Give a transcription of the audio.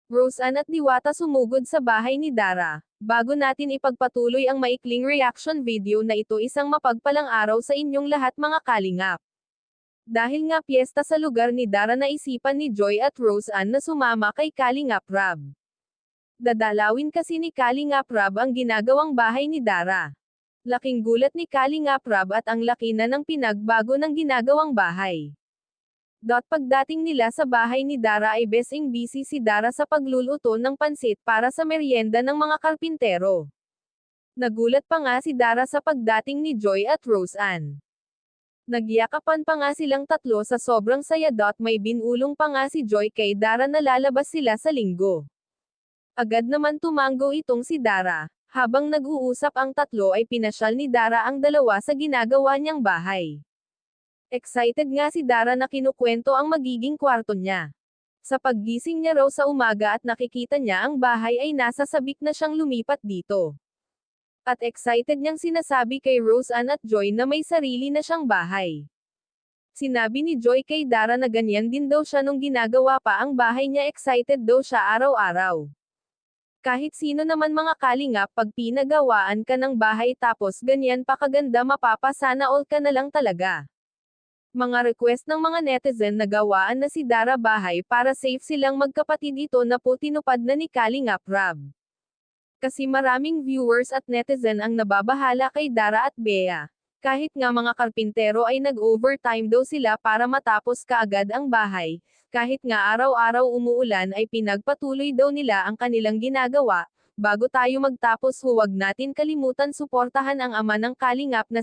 Roseanne at Diwata sumugod sa bahay ni Dara. Bago natin ipagpatuloy ang maikling reaction video na ito, isang mapagpalang araw sa inyong lahat mga kalingap. Dahil nga piyesta sa lugar ni Dara, naisipan ni Joy at Roseanne na sumama kay Kalingap Rab. Dadalawin kasi ni Kalingap Rab ang ginagawang bahay ni Dara. Laking gulat ni Kalingap Rab at ang laki na ng pinagbago ng ginagawang bahay. Pagdating nila sa bahay ni Dara ay besing busy si Dara sa pagluluto ng pansit para sa merienda ng mga karpintero. Nagulat pa nga si Dara sa pagdating ni Joy at Roseanne. Nagyakapan pa nga silang tatlo sa sobrang saya. May binulong pa nga si Joy kay Dara na lalabas sila sa linggo. Agad naman tumango itong si Dara. Habang nag-uusap ang tatlo ay pinasyal ni Dara ang dalawa sa ginagawa niyang bahay. Excited nga si Dara na kinukwento ang magiging kwarto niya. Sa paggising niya raw sa umaga at nakikita niya ang bahay ay nasa sabik na siyang lumipat dito. At excited niyang sinasabi kay Roseanne at Joy na may sarili na siyang bahay. Sinabi ni Joy kay Dara na ganyan din daw siya nung ginagawa pa ang bahay niya, excited daw siya araw-araw. Kahit sino naman mga kalingap, pag pinagawaan ka ng bahay tapos ganyan pa kaganda, mapapasana all ka na lang talaga. Mga request ng mga netizen na gawaan na si Dara bahay para safe silang magkapatid, ito na po tinupad na ni Kalingap Rab. Kasi maraming viewers at netizen ang nababahala kay Dara at Bea. Kahit nga mga karpintero ay nag-overtime daw sila para matapos kaagad ang bahay. Kahit nga araw-araw umuulan ay pinagpatuloy daw nila ang kanilang ginagawa. Bago tayo magtapos, huwag natin kalimutan suportahan ang ama ng Kalingap na